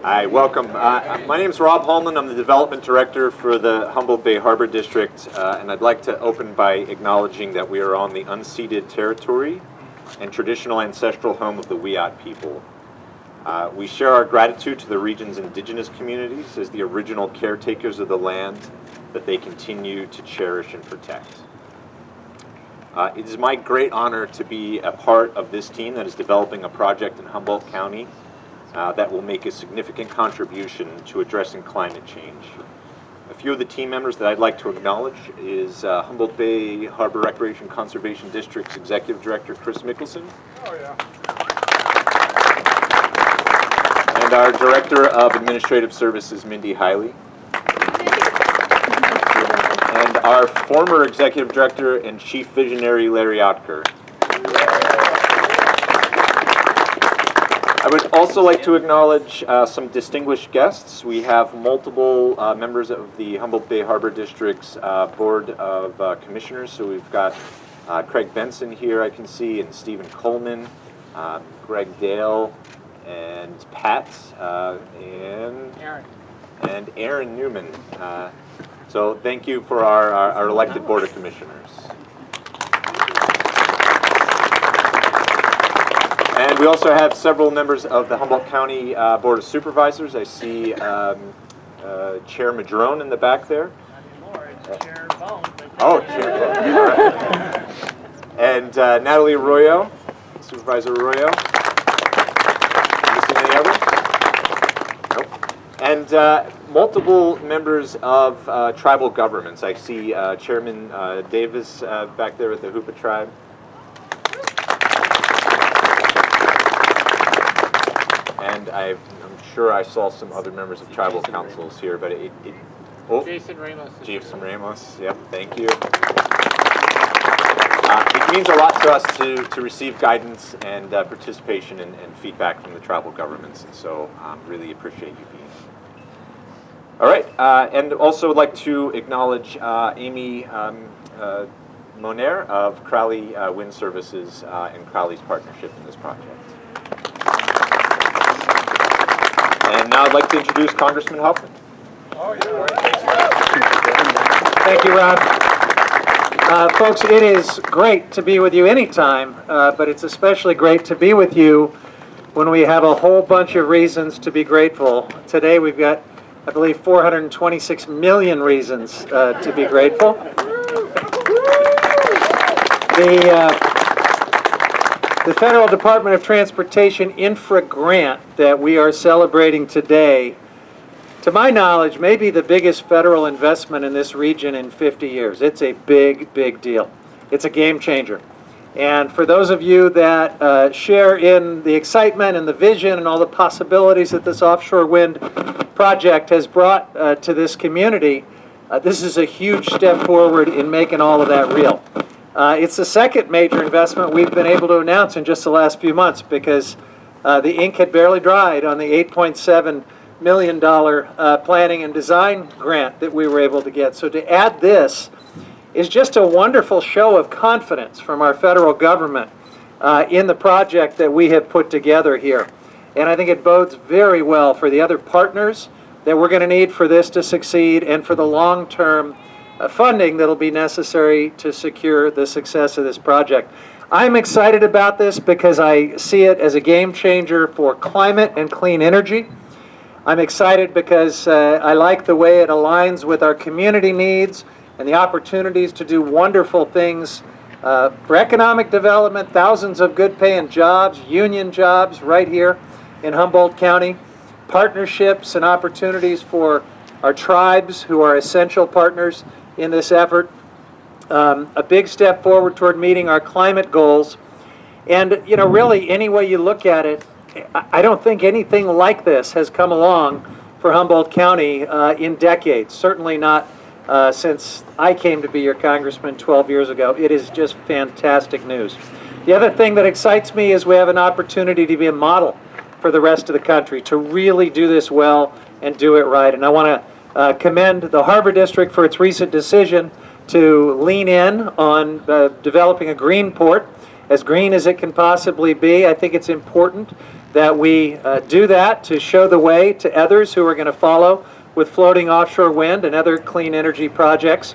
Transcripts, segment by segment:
Hi, welcome. My name is Rob Holman. I'm the Development Director for the Humboldt Bay Harbor District, and I'd like to open by acknowledging that we are on the unceded territory and traditional ancestral home of the Wiyot people. We share our gratitude to the region's indigenous communities as the original caretakers of the land that they continue to cherish and protect. It is my great honor to be a part of this team that is developing a project in Humboldt County that will make a significant contribution to addressing climate change. A few of the team members that I'd like to acknowledge is Humboldt Bay Harbor Recreation Conservation District's Executive Director, Chris Mickelson. Oh, yeah. And our Director of Administrative Services, Mindy Hiley. And our former Executive Director and Chief Visionary, Larry Otker. I would also like to acknowledge some distinguished guests. We have multiple members of the Humboldt Bay Harbor District's Board of Commissioners. So we've got Craig Benson here, I can see, and Stephen Coleman, Greg Dale, and Pat, and Aaron Newman. So thank you for our elected Board of Commissioners. And we also have several members of the Humboldt County Board of Supervisors. I see Chair Madrone in the back there. Not anymore, it's Chair Bone. Oh, Chair Bone. All right. And Natalie Arroyo, Supervisor Arroyo. Missing any others? Nope. And multiple members of tribal governments. I see Chairman Davis back there with the Hoopa Tribe. And I'm sure I saw some other members of tribal councils here, but Jason Ramos. Jason Ramos, yep, thank you. It means a lot to us to receive guidance and participation and feedback from the tribal governments, and so really appreciate you being here. All right, and also would like to acknowledge Amy Moner of Crowley Wind Services and Crowley's partnership in this project. And now I'd like to introduce Congressman Huffman. Oh, yeah. Thank you, Rob. Folks, it is great to be with you anytime, but it's especially great to be with you when we have a whole bunch of reasons to be grateful. Today we've got, I believe, 426 million reasons to be grateful. The Federal Department of Transportation INFRA grant that we are celebrating today, to my knowledge, may be the biggest federal investment in this region in 50 years. It's a big, big deal. It's a game changer. And for those of you that share in the excitement and the vision and all the possibilities that this offshore wind project has brought to this community, this is a huge step forward in making all of that real. It's the second major investment we've been able to announce in just the last few months because the ink had barely dried on the $8.7 million planning and design grant that we were able to get. So to add this is just a wonderful show of confidence from our federal government in the project that we have put together here. And I think it bodes very well for the other partners that we're going to need for this to succeed and for the long-term funding that'll be necessary to secure the success of this project. I'm excited about this because I see it as a game changer for climate and clean energy. I'm excited because I like the way it aligns with our community needs and the opportunities to do wonderful things for economic development, thousands of good paying jobs, union jobs right here in Humboldt County, partnerships and opportunities for our tribes who are essential partners in this effort, a big step forward toward meeting our climate goals. And, you know, really, any way you look at it, I don't think anything like this has come along for Humboldt County in decades, certainly not since I came to be your congressman 12 years ago. It is just fantastic news. The other thing that excites me is we have an opportunity to be a model for the rest of the country, to really do this well and do it right. And I want to commend the Harbor District for its recent decision to lean in on developing a green port, as green as it can possibly be. I think it's important that we do that to show the way to others who are going to follow with floating offshore wind and other clean energy projects.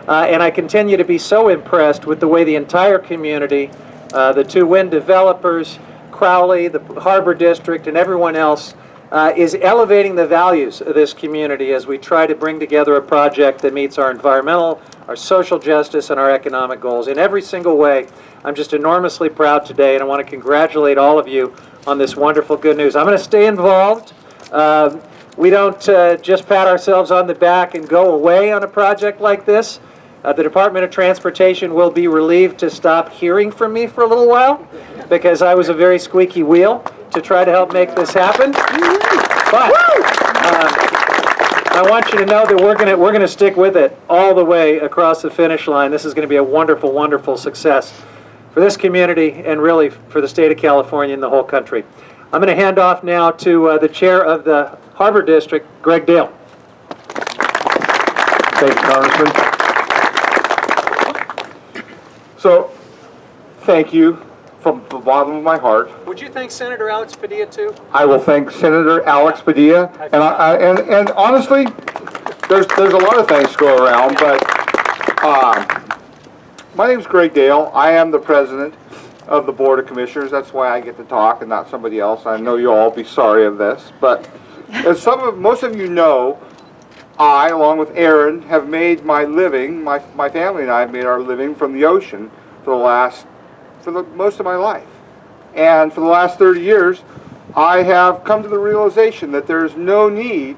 And I continue to be so impressed with the way the entire community, the two wind developers, Crowley, the Harbor District, and everyone else is elevating the values of this community as we try to bring together a project that meets our environmental, our social justice, and our economic goals. In every single way, I'm just enormously proud today, and I want to congratulate all of you on this wonderful good news. I'm going to stay involved. We don't just pat ourselves on the back and go away on a project like this. The Department of Transportation will be relieved to stop hearing from me for a little while because I was a very squeaky wheel to try to help make this happen. But I want you to know that we're going to stick with it all the way across the finish line. This is going to be a wonderful, wonderful success for this community and really for the state of California and the whole country. I'm going to hand off now to the chair of the Harbor District, Greg Dale. Thank you, Congressman. So, thank you from the bottom of my heart. Would you thank Senator Alex Padilla too? I will thank Senator Alex Padilla, and honestly, there's a lot of things to go around, but my name's Greg Dale. I am the president of the Board of Commissioners. That's why I get to talk and not somebody else. I know you'll all be sorry of this, but as most of you know, I, along with Aaron, have made my living, my family and I have made our living from the ocean for most of my life. And for the last 30 years, I have come to the realization that there's no need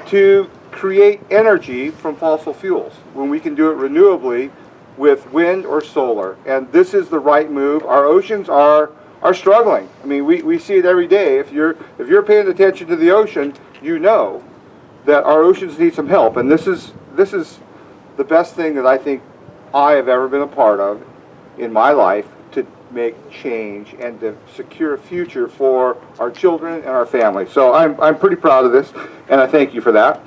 to create energy from fossil fuels when we can do it renewably with wind or solar. And this is the right move. Our oceans are struggling. I mean, we see it every day. If you're paying attention to the ocean, you know that our oceans need some help, and this is the best thing that I think I have ever been a part of in my life to make change and to secure a future for our children and our families. So I'm pretty proud of this, and I thank you for that.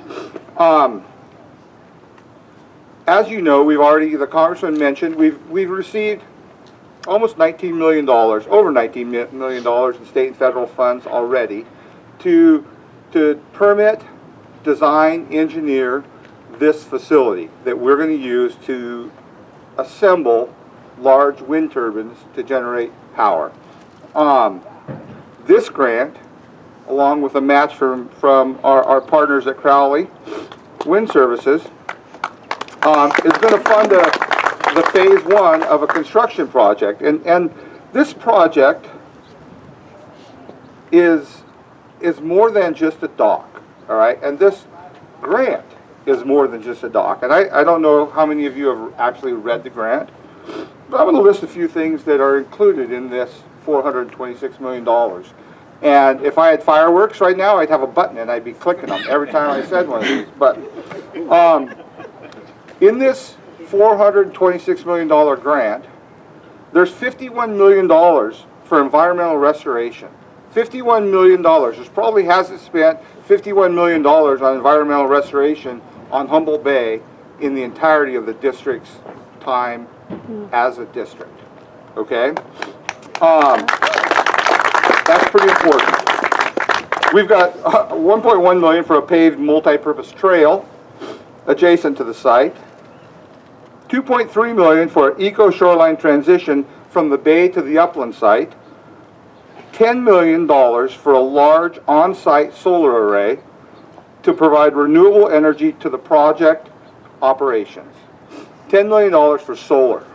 As you know, the Congressman mentioned, we've received almost $19 million, over $19 million in state and federal funds already to permit, design, engineer this facility that we're going to use to assemble large wind turbines to generate power. This grant, along with a match from our partners at Crowley Wind Services, is going to fund the phase one of a construction project. And this project is more than just a dock. All right, and this grant is more than just a dock. And I don't know how many of you have actually read the grant, but I'm going to list a few things that are included in this $426 million. And if I had fireworks right now, I'd have a button and I'd be clicking them every time I said one of these. But in this $426 million grant, there's $51 million for environmental restoration. $51 million. This probably hasn't spent $51 million on environmental restoration on Humboldt Bay in the entirety of the district's time as a district. Okay? That's pretty important. We've got $1.1 million for a paved multi-purpose trail adjacent to the site. $2.3 million for eco-shoreline transition from the bay to the upland site. $10 million for a large on-site solar array to provide renewable energy to the project operations. $10 million for solar.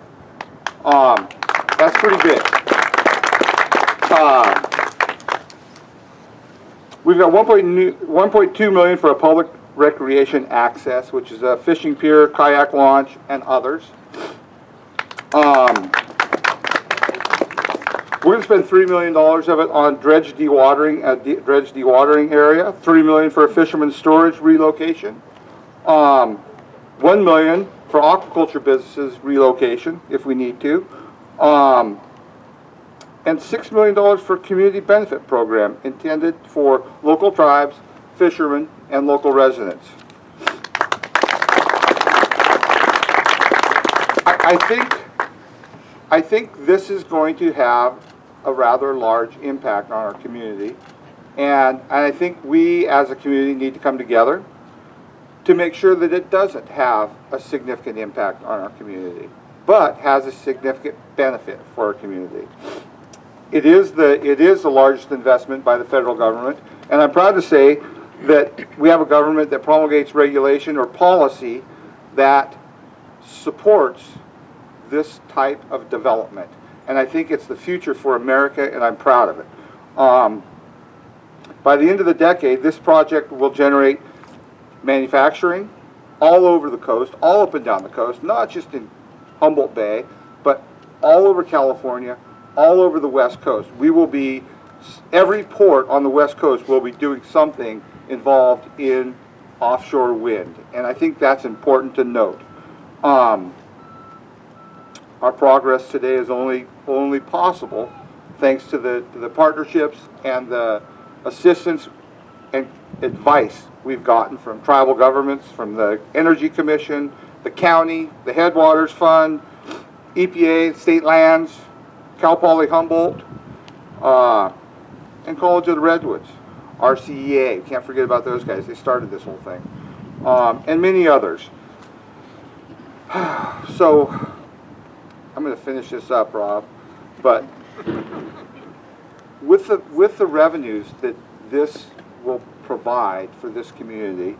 That's pretty big. We've got $1.2 million for a public recreation access, which is a fishing pier, kayak launch, and others. We're going to spend $3 million of it on dredge dewatering area, $3 million for a fisherman's storage relocation, $1 million for aquaculture businesses relocation if we need to, and $6 million for community benefit program intended for local tribes, fishermen, and local residents. I think this is going to have a rather large impact on our community. And I think we as a community need to come together to make sure that it doesn't have a significant impact on our community, but has a significant benefit for our community. It is the largest investment by the federal government, and I'm proud to say that we have a government that promulgates regulation or policy that supports this type of development. And I think it's the future for America, and I'm proud of it. By the end of the decade, this project will generate manufacturing all over the coast, all up and down the coast, not just in Humboldt Bay, but all over California, all over the West Coast. We will be, every port on the West Coast will be doing something involved in offshore wind, and I think that's important to note. Our progress today is only possible thanks to the partnerships and the assistance and advice we've gotten from tribal governments, from the Energy Commission, the county, the Headwaters Fund, EPA, state lands, Cal Poly Humboldt, and College of the Redwoods, RCEA. Can't forget about those guys. They started this whole thing, and many others. So I'm going to finish this up, Rob, but with the revenues that this will provide for this community,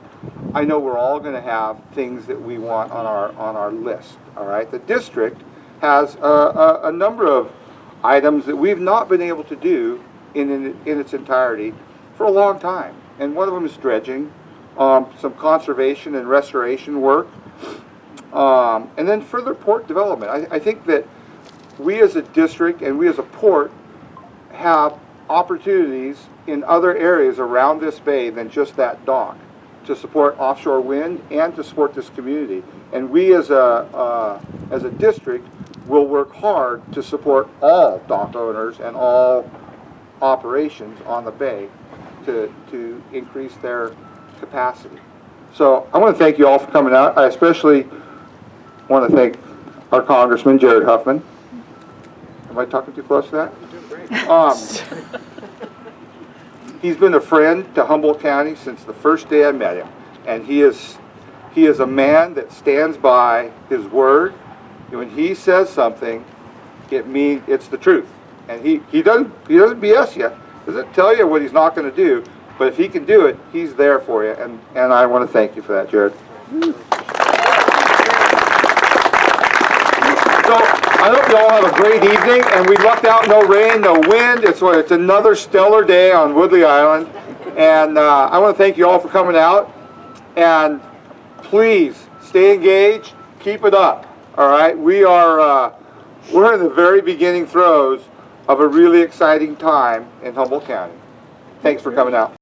I know we're all going to have things that we want on our list. All right, the district has a number of items that we've not been able to do in its entirety for a long time, and one of them is dredging, some conservation and restoration work, and then further port development. I think that we as a district and we as a port have opportunities in other areas around this bay than just that dock to support offshore wind and to support this community. And we as a district will work hard to support all dock owners and all operations on the bay to increase their capacity. So I want to thank you all for coming out. I especially want to thank our Congressman Jared Huffman. Am I talking too close to that? He's been a friend to Humboldt County since the first day I met him, and he is a man that stands by his word. When he says something, it means it's the truth, and he doesn't BS you. Doesn't tell you what he's not going to do, but if he can do it, he's there for you, and I want to thank you for that, Jared. So I hope you all have a great evening, and we lucked out, no rain, no wind. It's another stellar day on Woodley Island, and I want to thank you all for coming out, and please stay engaged, keep it up, all right? We're in the very beginning throes of a really exciting time in Humboldt County. Thanks for coming out.